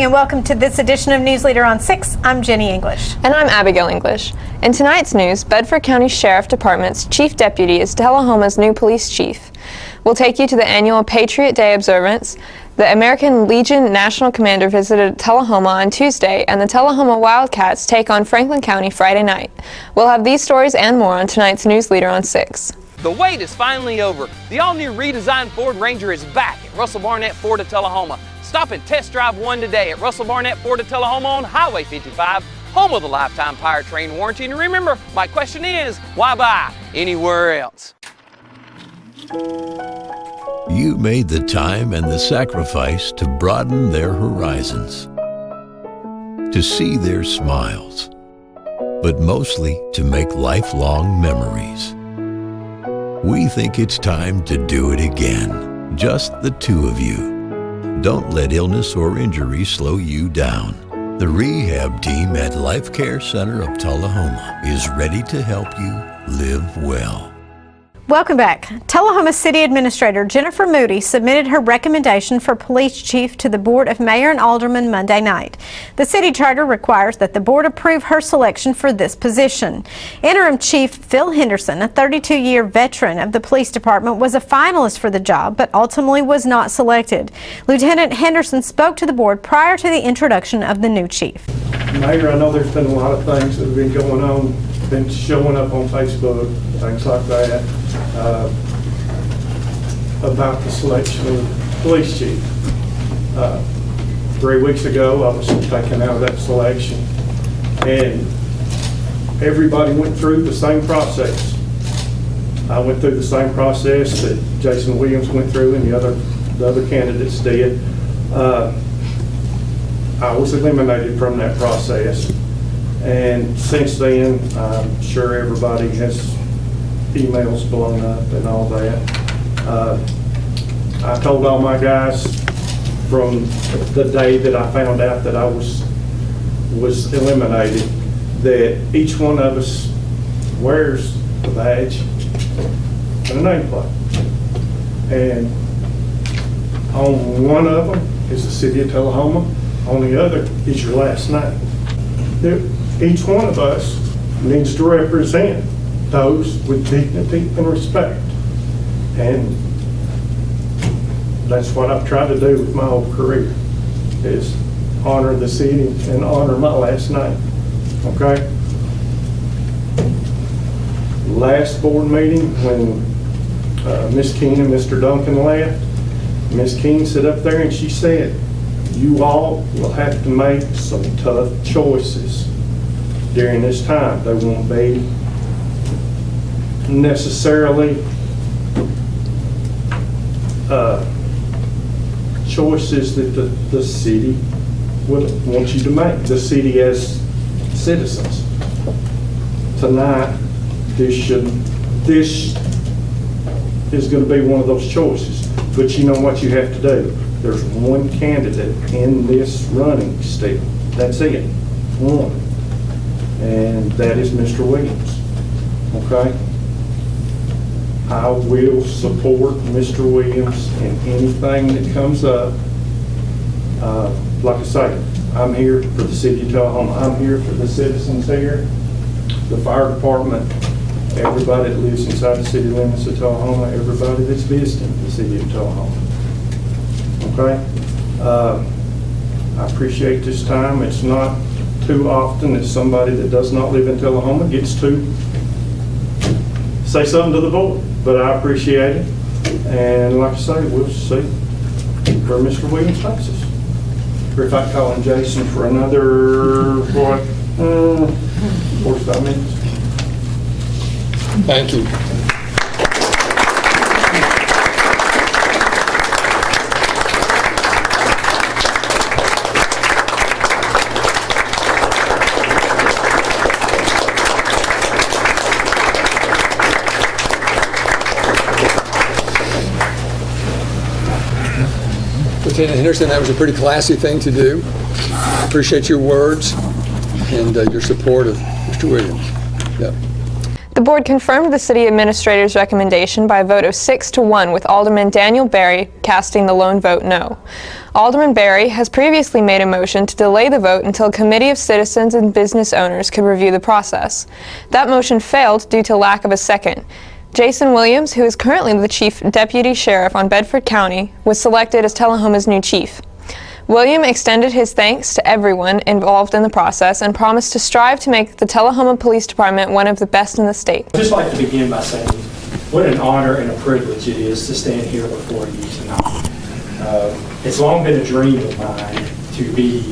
evening and welcome to this edition of News Leader on 6. I'm Jenny English. And I'm Abigail English. In tonight's news, Bedford County Sheriff Department's Chief Deputy is Tullahoma's new police chief. We'll take you to the annual Patriot Day observance. The American Legion National Commander visited Tullahoma on Tuesday, and the Tullahoma Wildcats take on Franklin County Friday night. We'll have these stories and more on tonight's News Leader on 6. The wait is finally over. The all-new redesigned Ford Ranger is back at Russell Barnett Ford of Tullahoma. Stop and test drive one today at Russell Barnett Ford of Tullahoma on Highway 55, home of the lifetime powertrain warranty. And remember, my question is, why buy anywhere else? You made the time and the sacrifice to broaden their horizons, to see their smiles, but mostly to make lifelong memories. We think it's time to do it again, just the two of you. Don't let illness or injury slow you down. The rehab team at Life Care Center of Tullahoma is ready to help you live well. Welcome back. Tullahoma City Administrator Jennifer Moody submitted her recommendation for police chief to the Board of Mayor and Aldermen Monday night. The city charter requires that the board approve her selection for this position. Interim Chief Phil Henderson, a 32-year veteran of the police department, was a finalist for the job, but ultimately was not selected. Lieutenant Henderson spoke to the board prior to the introduction of the new chief. Mayor, I know there's been a lot of things that have been going on, been showing up on Facebook, things like that, about the selection of the police chief. 3 weeks ago, I was taken out of that selection, and everybody went through the same process. I went through the same process that Jason Williams went through and the other candidates did. I was eliminated from that process, and since then, I'm sure everybody has emails blown up and all that. I told all my guys from the day that I found out that I was eliminated that each one of us wears a badge and a nameplate, and on one of them is the city of Tullahoma, on the other is your last name. Each one of us needs to represent those with dignity and respect. And that's what I've tried to do with my whole career, is honor the city and honor my last name, okay? Last board meeting, when Ms. Keene and Mr. Duncan left, Ms. Keene sat up there and she said, you all will have to make some tough choices during this time. They won't be necessarily choices that the city would want you to make, the city as citizens. Tonight, this is going to be one of those choices. But you know what you have to do? There's one candidate in this running still. That's it. One. And that is Mr. Williams. Okay? I will support Mr. Williams in anything that comes up. Like I say, I'm here for the city of Tullahoma. I'm here for the citizens here, the fire department, everybody that lives inside the city limits of Tullahoma, everybody that's visiting the city of Tullahoma. Okay? I appreciate this time. It's not too often that somebody that does not live in Tullahoma gets to say something to the board, but I appreciate it. And like I say, we'll see where Mr. Williams takes us. Or if I call in Jason for another, 45 minutes. Thank you. Lieutenant Henderson, that was a pretty classy thing to do. Appreciate your words and your support of Mr. Williams. Yep. The board confirmed the city administrator's recommendation by a vote of 6-1, with Alderman Daniel Berry casting the lone vote no. Alderman Berry has previously made a motion to delay the vote until a committee of citizens and business owners could review the process. That motion failed due to lack of a second. Jason Williams, who is currently the Chief Deputy Sheriff on Bedford County, was selected as Tullahoma's new chief. William extended his thanks to everyone involved in the process and promised to strive to make the Tullahoma Police Department one of the best in the state. I'd just like to begin by saying what an honor and a privilege it is to stand here before you tonight. It's long been a dream of mine to be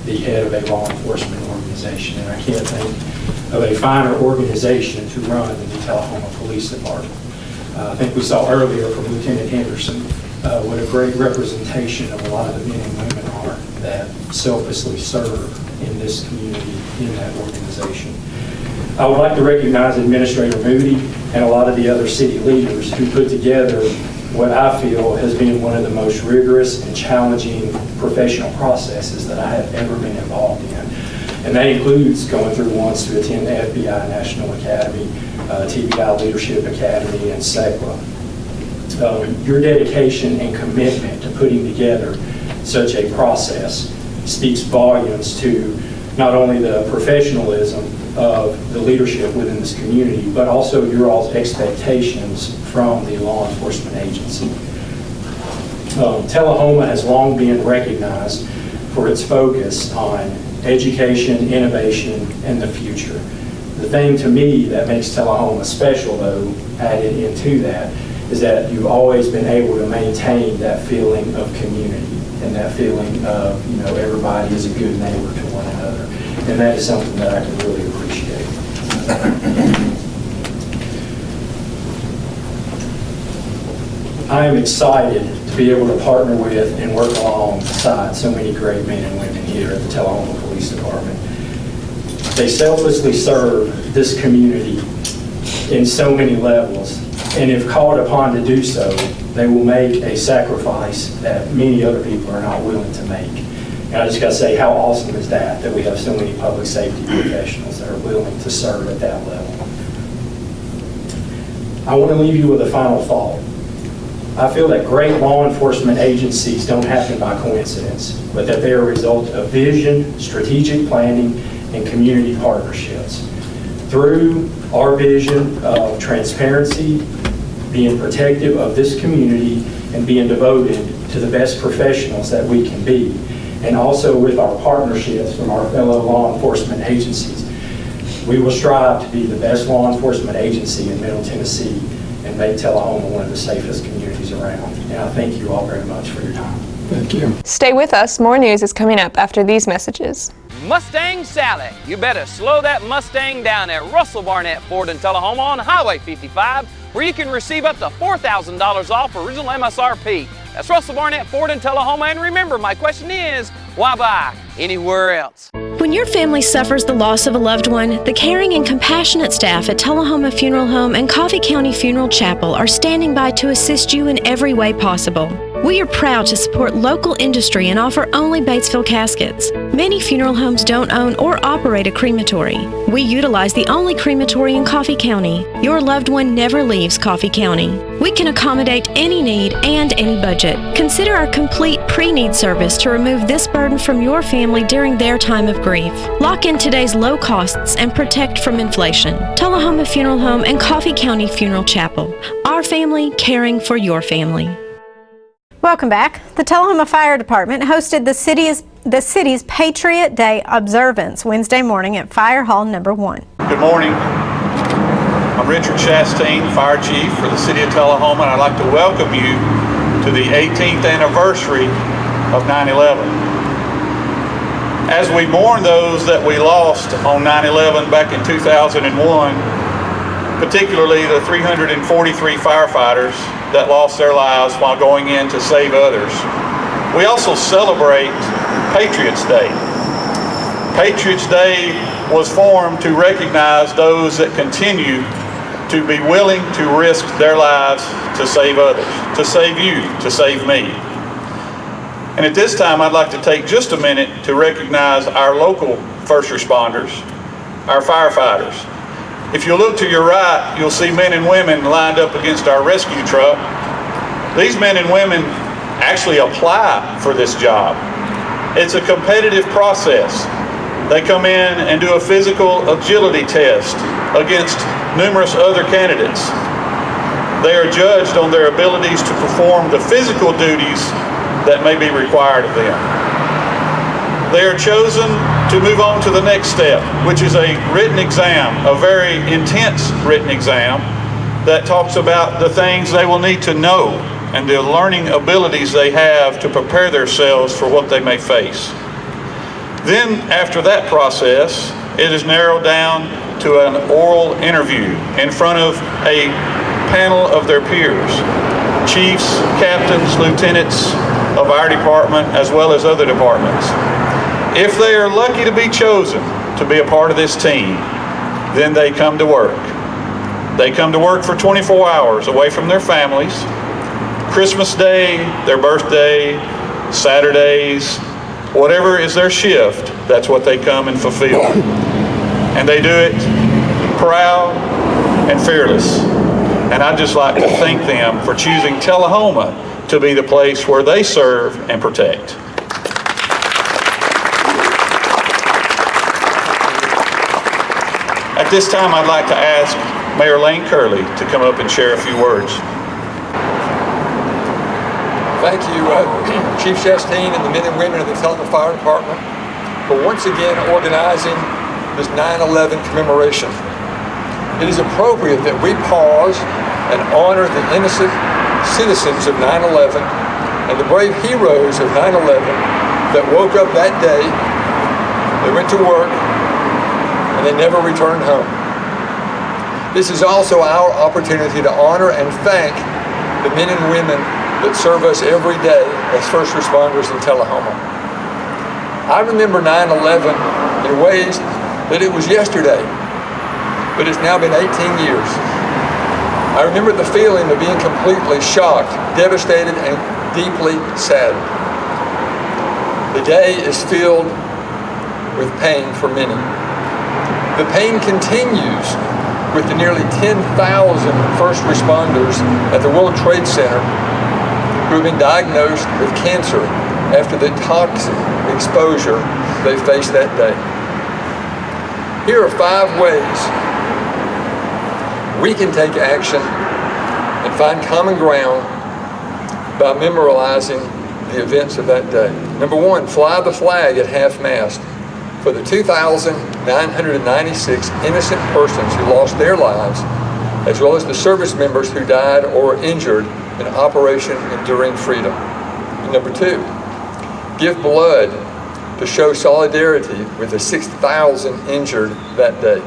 the head of a law enforcement organization, and I can't think of a finer organization to run than the Tullahoma Police Department. I think we saw earlier from Lieutenant Henderson what a great representation of a lot of the men and women are that selflessly serve in this community, in that organization. I would like to recognize Administrator Moody and a lot of the other city leaders who put together what I feel has been one of the most rigorous and challenging professional processes that I have ever been involved in. And that includes going through once to attend the FBI National Academy, TBI Leadership Academy, and SECLA. Your dedication and commitment to putting together such a process speaks volumes to not only the professionalism of the leadership within this community, but also your all's expectations from the law enforcement agency. Tullahoma has long been recognized for its focus on education, innovation, and the future. The thing to me that makes Tullahoma special, though, added into that, is that you've always been able to maintain that feeling of community and that feeling of, you know, everybody is a good neighbor to one another. And that is something that I can really appreciate. I am excited to be able to partner with and work alongside so many great men and women here at the Tullahoma Police Department. They selflessly serve this community in so many levels, and if called upon to do so, they will make a sacrifice that many other people are not willing to make. And I just got to say, how awesome is that we have so many public safety professionals that are willing to serve at that level. I want to leave you with a final thought. I feel that great law enforcement agencies don't happen by coincidence, but that they are a result of vision, strategic planning, and community partnerships. Through our vision of transparency, being protective of this community, and being devoted to the best professionals that we can be, and also with our partnerships from our fellow law enforcement agencies, we will strive to be the best law enforcement agency in Middle Tennessee and make Tullahoma one of the safest communities around. And I thank you all very much for your time. Thank you. Stay with us. More news is coming up after these messages. Mustang Sally. You better slow that Mustang down at Russell Barnett Ford in Tullahoma on Highway 55, where you can receive up to $4,000 off original MSRP. That's Russell Barnett Ford in Tullahoma. And remember, my question is, why buy anywhere else? When your family suffers the loss of a loved one, the caring and compassionate staff at Tullahoma Funeral Home and Coffee County Funeral Chapel are standing by to assist you in every way possible. We are proud to support local industry and offer only Batesville caskets. Many funeral homes don't own or operate a crematory. We utilize the only crematory in Coffee County. Your loved one never leaves Coffee County. We can accommodate any need and any budget. Consider our complete pre-need service to remove this burden from your family during their time of grief. Lock in today's low costs and protect from inflation. Tullahoma Funeral Home and Coffee County Funeral Chapel. Our family caring for your family. Welcome back. The Tullahoma Fire Department hosted the city's Patriot Day observance Wednesday morning at Fire Hall Number 1. Good morning. I'm Richard Chastain, Fire Chief for the City of Tullahoma, and I'd like to welcome you to the 18th anniversary of 9/11. As we mourn those that we lost on 9/11 back in 2001, particularly the 343 firefighters that lost their lives while going in to save others, we also celebrate Patriots Day. Patriots Day was formed to recognize those that continue to be willing to risk their lives to save others, to save you, to save me. And at this time, I'd like to take just a minute to recognize our local first responders, our firefighters, If you look to your right, you'll see men and women lined up against our rescue truck. These men and women actually apply for this job. It's a competitive process. They come in and do a physical agility test against numerous other candidates. They are judged on their abilities to perform the physical duties that may be required of them. They are chosen to move on to the next step, which is a written exam, a very intense written exam that talks about the things they will need to know and the learning abilities they have to prepare themselves for what they may face. Then, after that process, it is narrowed down to an oral interview in front of a panel of their peers, chiefs, captains, lieutenants of our department, as well as other departments. If they are lucky to be chosen to be a part of this team, then they come to work. They come to work for 24 hours away from their families. Christmas Day, their birthday, Saturdays, whatever is their shift, that's what they come and fulfill. And they do it proud and fearless. And I'd just like to thank them for choosing Tullahoma to be the place where they serve and protect. At this time, I'd like to ask Mayor Lane Curley to come up and share a few words. Thank you, Chief Chastain and the men and women of the Tullahoma Fire Department for once again organizing this 9/11 commemoration. It is appropriate that we pause and honor the innocent citizens of 9/11 and the brave heroes of 9/11 that woke up that day, they went to work, and they never returned home. This is also our opportunity to honor and thank the men and women that serve us every day as first responders in Tullahoma. I remember 9/11 in ways that it was yesterday, but it's now been 18 years. I remember the feeling of being completely shocked, devastated, and deeply saddened. The day is filled with pain for many. The pain continues with the nearly 10,000 first responders at the World Trade Center who have been diagnosed with cancer after the toxic exposure they faced that day. Here are 5 ways we can take action and find common ground by memorializing the events of that day. Number 1, fly the flag at half-mast for the 2,996 innocent persons who lost their lives, as well as the service members who died or were injured in Operation Enduring Freedom. And number 2, give blood to show solidarity with the 6,000 injured that day.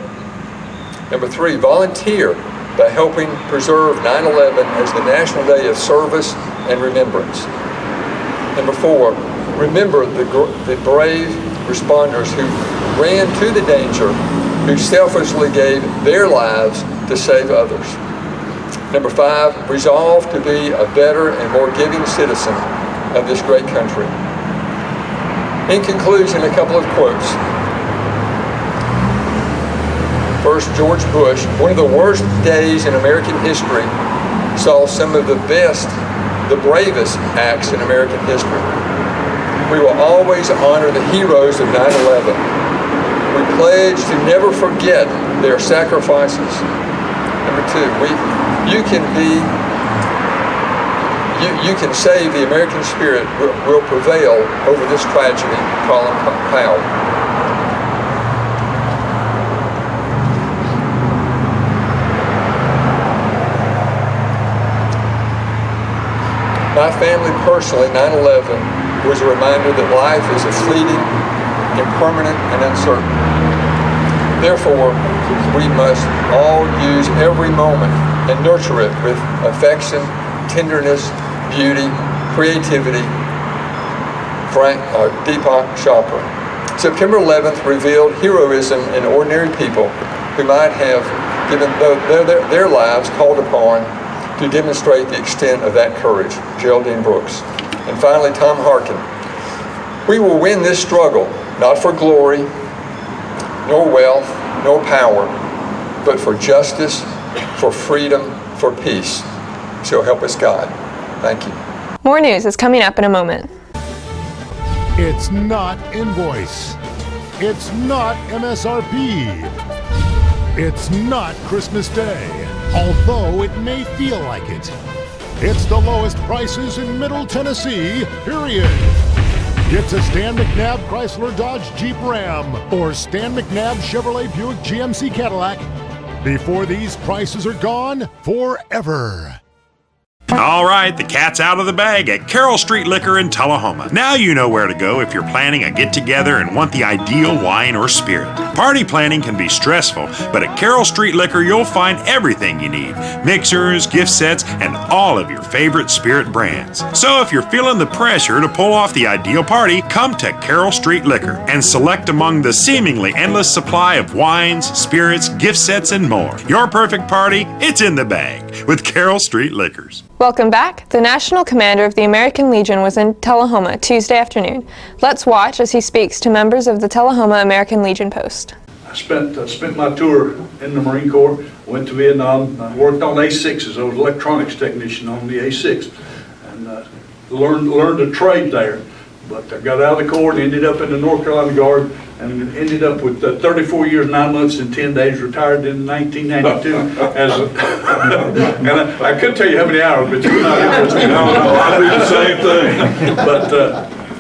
Number 3, volunteer by helping preserve 9/11 as the National Day of Service and Remembrance. Number 4, remember the brave responders who ran to the danger, who selflessly gave their lives to save others. Number 5, resolve to be a better and more giving citizen of this great country. In conclusion, a couple of quotes. First, George Bush, one of the worst days in American history, saw some of the best, the bravest acts in American history. We will always honor the heroes of 9/11. We pledge to never forget their sacrifices. Number 2, you can say the American spirit will prevail over this tragedy. Colin Powell. My family personally, 9/11 was a reminder that life is a fleeting, impermanent, and uncertain. Therefore, we must all use every moment and nurture it with affection, tenderness, beauty, creativity. Deepak Chopra. September 11th revealed heroism in ordinary people who might have given their lives called upon to demonstrate the extent of that courage. Geraldine Brooks. And finally, Tom Harkin. We will win this struggle, not for glory, nor wealth, nor power, but for justice, for freedom, for peace. So help us God. Thank you. More news is coming up in a moment. It's not invoice. It's not MSRP. It's not Christmas Day, although it may feel like it. It's the lowest prices in Middle Tennessee, period. Get to Stan McNabb Chrysler Dodge Jeep Ram or Stan McNabb Chevrolet Buick GMC Cadillac before these prices are gone forever. All right, the cat's out of the bag at Carroll Street Liquor in Tullahoma. Now you know where to go if you're planning a get-together and want the ideal wine or spirit. Party planning can be stressful, but at Carroll Street Liquor you'll find everything you need. Mixers, gift sets, and all of your favorite spirit brands. So if you're feeling the pressure to pull off the ideal party, come to Carroll Street Liquor and select among the seemingly endless supply of wines, spirits, gift sets, and more. Your perfect party, it's in the bag with Carroll Street Liquors. Welcome back. The National Commander of the American Legion was in Tullahoma Tuesday afternoon. Let's watch as he speaks to members of the Tullahoma American Legion Post. I spent my tour in the Marine Corps, went to Vietnam, I worked on A6s. I was an electronics technician on the A6, and learned a trade there. But I got out of the Corps and ended up in the North Carolina Guard, and ended up with 34 years, 9 months, and 10 days, retired in 1992. And I couldn't tell you how many hours, but you're not interested. No, I do the same thing. But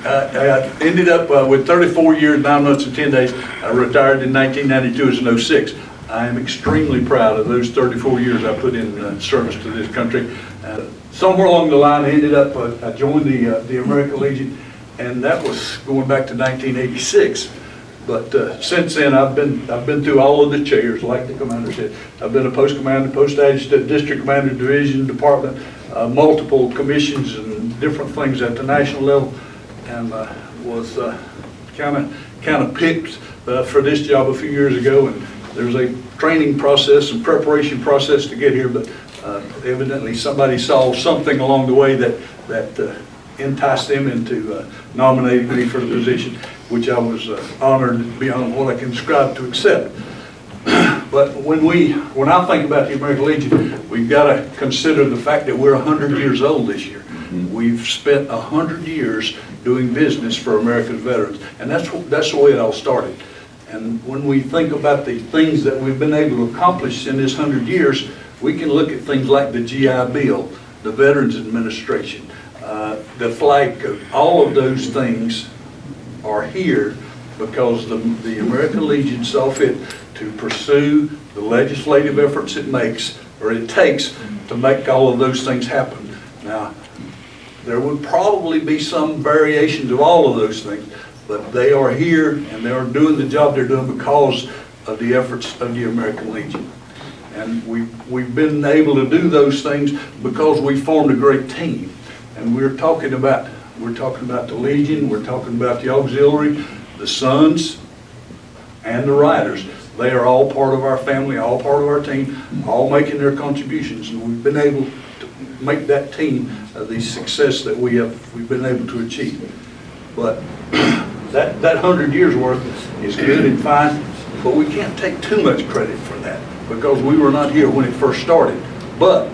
I ended up with 34 years, 9 months, and 10 days. I retired in 1992 as an 06. I am extremely proud of those 34 years I put in service to this country. Somewhere along the line, I ended up, I joined the American Legion, and that was going back to 1986. But since then, I've been through all of the chairs, like the commander said. I've been a post commander, post adjutant, district commander, division, department, multiple commissions and different things at the national level, and was kind of picked for this job a few years ago. And there's a training process and preparation process to get here, but evidently somebody saw something along the way that enticed them into nominating me for the position, which I was honored beyond what I can describe to accept. But when I think about the American Legion, we've got to consider the fact that we're 100 years old this year. We've spent 100 years doing business for America's veterans, and that's the way it all started. And when we think about the things that we've been able to accomplish in this 100 years, we can look at things like the GI Bill, the Veterans Administration, the flag code. All of those things are here because the American Legion saw fit to pursue the legislative efforts it takes to make all of those things happen. Now, there would probably be some variations of all of those things, but they are here and they are doing the job they're doing because of the efforts of the American Legion. And we've been able to do those things because we formed a great team. And we're talking about the Legion, we're talking about the auxiliary, the Sons, and the Riders. They are all part of our family, all part of our team, all making their contributions, and we've been able to make that team the success that we've been able to achieve. But that 100 years worth is good and fine, but we can't take too much credit for that because we were not here when it first started. But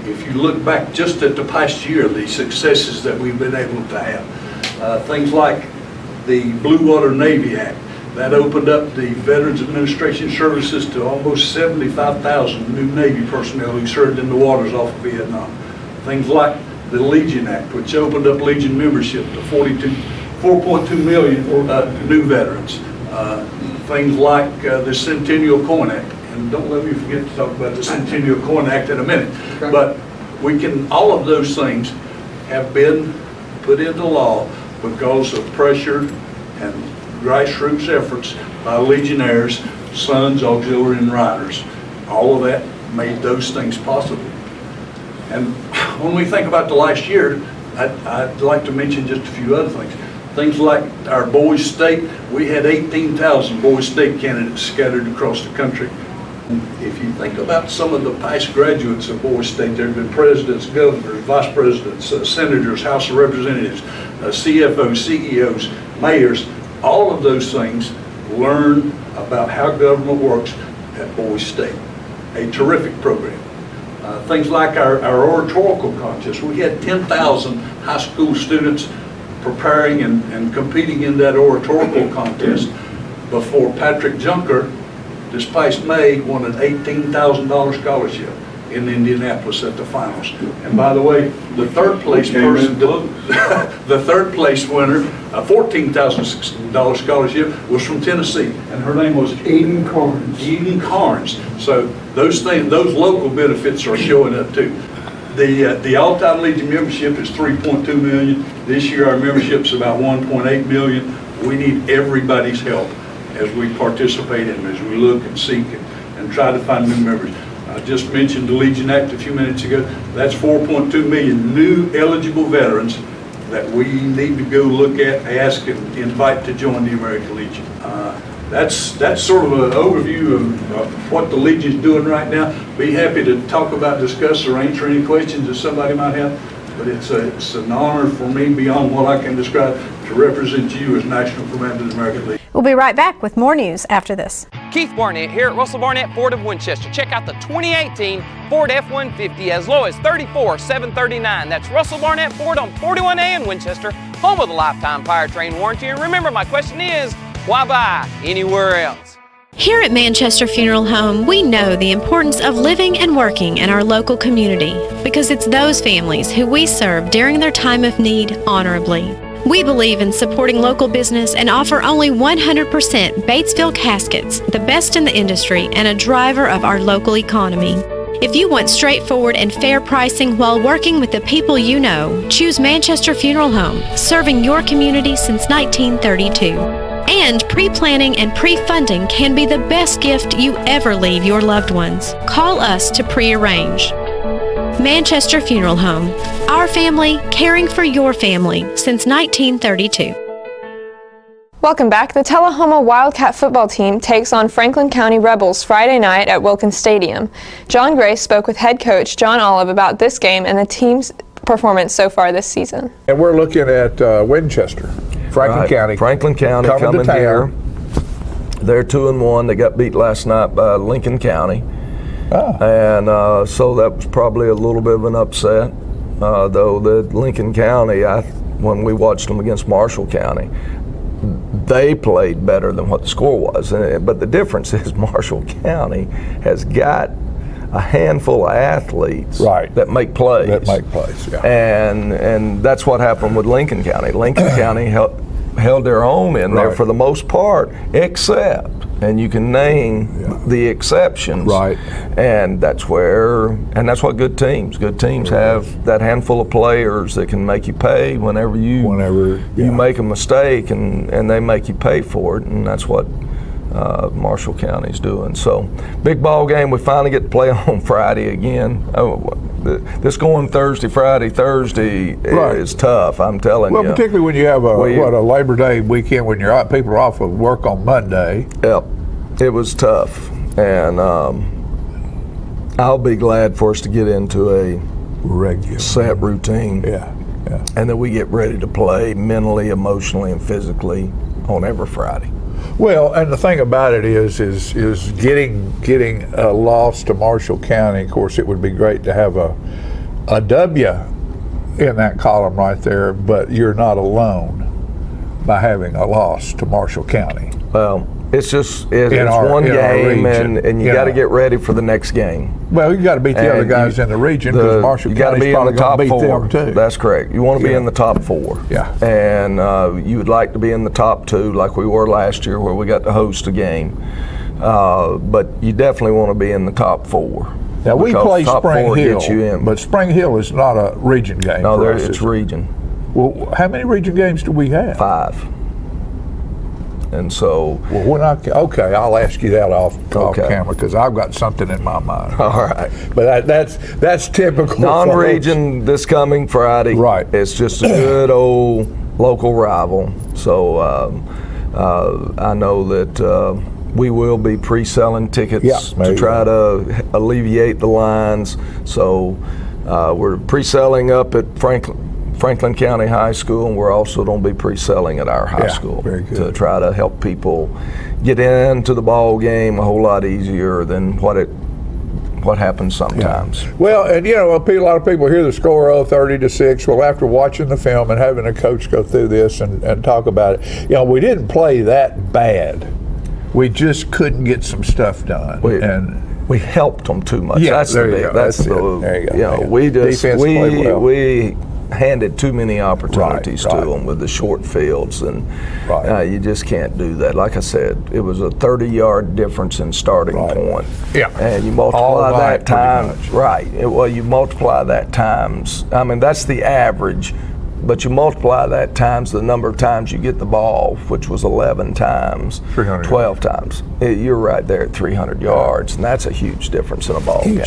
if you look back just at the past year, the successes that we've been able to have, things like the Blue Water Navy Act, that opened up the Veterans Administration services to almost 75,000 new Navy personnel who served in the waters off of Vietnam. Things like the Legion Act, which opened up Legion membership to 4.2 million new veterans. Things like the Centennial Coin Act. And don't let me forget to talk about the Centennial Coin Act in a minute. Okay. But all of those things have been put into law because of pressure and grassroots efforts by Legionnaires, Sons, Auxiliary, and Riders. All of that made those things possible. And when we think about the last year, I'd like to mention just a few other things. Things like our Boys State, we had 18,000 Boys State candidates scattered across the country. If you think about some of the past graduates of Boys State, there have been presidents, governors, vice presidents, senators, House of Representatives, CFOs, CEOs, mayors. All of those things learn about how government works at Boise State. A terrific program. Things like our oratorical contest. We had 10,000 high school students preparing and competing in that oratorical contest before Patrick Junker this past May won an $18,000 scholarship in Indianapolis at the finals. And by the way, the third place person, the third place winner, a $14,000 scholarship, was from Tennessee, and her name was Eden Carnes. Eden Carnes. So those local benefits are showing up too. The All-Time Legion membership is 3.2 million. This year our membership's about 1.8 million. We need everybody's help as we participate in, as we look and seek and try to find new members. I just mentioned the Legion Act a few minutes ago. That's 4.2 million new eligible veterans that we need to go look at, ask, and invite to join the American Legion. That's sort of an overview of what the Legion's doing right now. Be happy to talk about, discuss, or answer any questions that somebody might have. But it's an honor for me, beyond what I can describe, to represent you as National Commander of the American Legion. We'll be right back with more news after this. Keith Barnett here at Russell Barnett Ford of Winchester. Check out the 2018 Ford F-150 as low as $34,739. That's Russell Barnett Ford on 41A in Winchester, home of the lifetime powertrain warranty. And remember, my question is, why buy anywhere else? Here at Manchester Funeral Home, we know the importance of living and working in our local community because it's those families who we serve during their time of need honorably. We believe in supporting local business and offer only 100% Batesville caskets, the best in the industry and a driver of our local economy. If you want straightforward and fair pricing while working with the people you know, choose Manchester Funeral Home, serving your community since 1932. And pre-planning and pre-funding can be the best gift you ever leave your loved ones. Call us to pre-arrange. Manchester Funeral Home. Our family, caring for your family since 1932. Welcome back. The Tullahoma Wildcat football team takes on Franklin County Rebels Friday night at Wilkins Stadium. John Grace spoke with head coach John Olive about this game and the team's performance so far this season. And we're looking at Winchester, Franklin County. Franklin County coming here. They're 2-1. They got beat last night by Lincoln County. And so that was probably a little bit of an upset, though the Lincoln County, when we watched them against Marshall County, they played better than what the score was. But the difference is Marshall County has got a handful of athletes that make plays. And that's what happened with Lincoln County. Lincoln County held their own in there for the most part, except, and you can name the exceptions. And that's what good teams have, that handful of players that can make you pay whenever you make a mistake, and they make you pay for it, and that's what Marshall County's doing. So big ball game. We finally get to play on Friday again. This going Friday, Thursday is tough, I'm telling you. Well, particularly when you have a Labor Day weekend, when people are off of work on Monday. Yep, it was tough, and I'll be glad for us to get into a regular set routine. And then we get ready to play mentally, emotionally, and physically on every Friday. Well, and the thing about it is getting a loss to Marshall County. Of course, it would be great to have a W in that column right there, but you're not alone by having a loss to Marshall County. Well, it's one game, and you got to get ready for the next game. Well, you got to beat the other guys in the region, because Marshall County's probably going to beat them too. That's correct. You want to be in the top 4. And you would like to be in the top 2, like we were last year, where we got to host a game. But you definitely want to be in the top 4. Now we play Spring Hill, but Spring Hill is not a region game. No, it's region. Well, how many region games do we have? 5. And so, okay, I'll ask you that off camera, because I've got something in my mind. All right, but that's typical. Non-region this coming Friday. It's just a good old local rival. So I know that we will be pre-selling tickets to try to alleviate the lines. So we're pre-selling up at Franklin Franklin County High School, and we're also going to be pre-selling at our high school to try to help people get into the ball game a whole lot easier than what happens sometimes. Yeah. Well, and a lot of people hear the score 30-6. Well, after watching the film and having a coach go through this and talk about it, we didn't play that bad. We just couldn't get some stuff done. We helped them too much. Yeah, that's there the you big. go. That's the. There you go. We handed too many opportunities to them with the short fields, and you just can't do that. Like I said, it was a 30-yard difference in starting point. Yeah. And you multiply that times. You multiply that times. I mean, that's the average. But you multiply that times the number of times you get the ball, which was 11 times, 12 times. You're right there at 300 yards, and that's a huge difference in a ball game.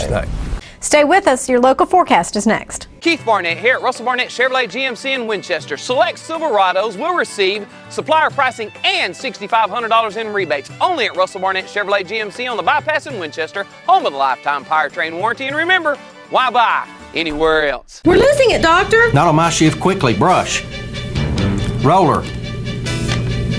Stay with us. Your local forecast is next. Keith Barnett here at Russell Barnett Chevrolet GMC in Winchester. Select Silverados will receive supplier pricing and $6,500 in rebates only at Russell Barnett Chevrolet GMC on the bypass in Winchester, home of the lifetime powertrain warranty. And remember, why buy anywhere else? We're losing it, Doctor. Not on my shift. Quickly, brush. Roller.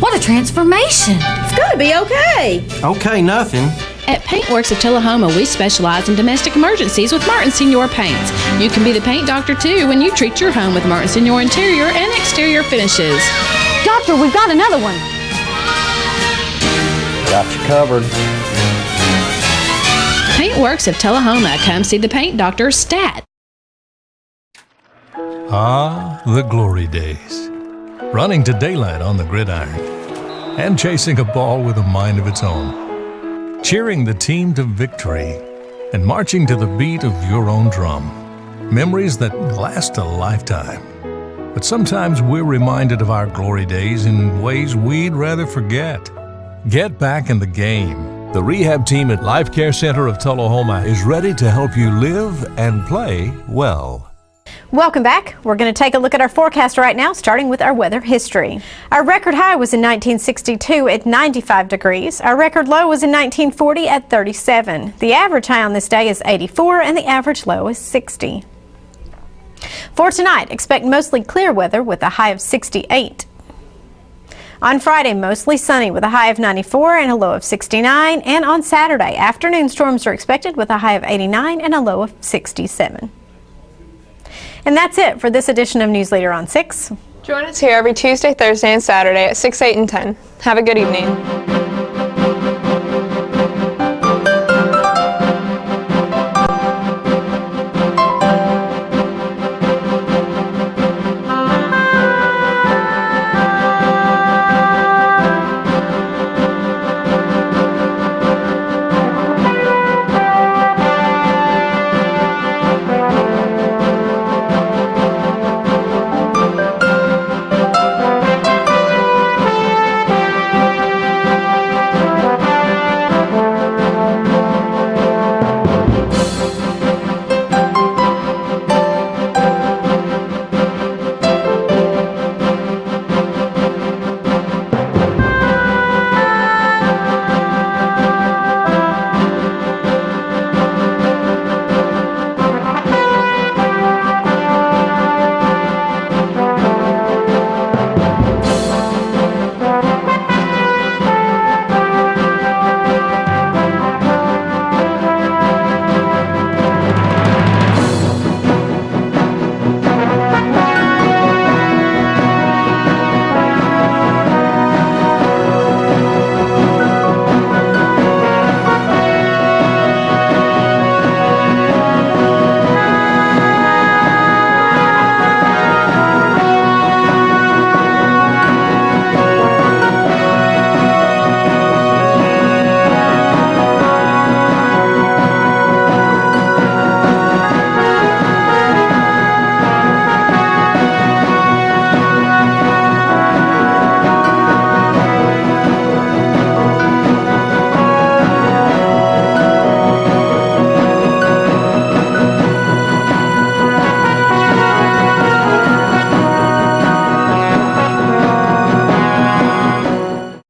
What a transformation. It's gonna be okay. Okay, nothing. At Paintworks of Tullahoma, we specialize in domestic emergencies with Martin Senior Paints. You can be the paint doctor too when you treat your home with Martin Senior interior and exterior finishes. Doctor, we've got another one. Got you covered. Paintworks of Tullahoma. Come see the paint doctor, Stat. Ah, the glory days. Running to daylight on the gridiron and chasing a ball with a mind of its own. Cheering the team to victory and marching to the beat of your own drum. Memories that last a lifetime. But sometimes we're reminded of our glory days in ways we'd rather forget. Get back in the game. The rehab team at Life Care Center of Tullahoma is ready to help you live and play well. Welcome back. We're going to take a look at our forecast right now, starting with our weather history. Our record high was in 1962 at 95 degrees. Our record low was in 1940 at 37. The average high on this day is 84 and the average low is 60. For tonight, expect mostly clear weather with a high of 68. On Friday, mostly sunny with a high of 94 and a low of 69. And on Saturday, afternoon storms are expected with a high of 89 and a low of 67. And that's it for this edition of News Leader on 6. Join us here every Tuesday, Thursday, and Saturday at 6, 8, and 10. Have a good evening.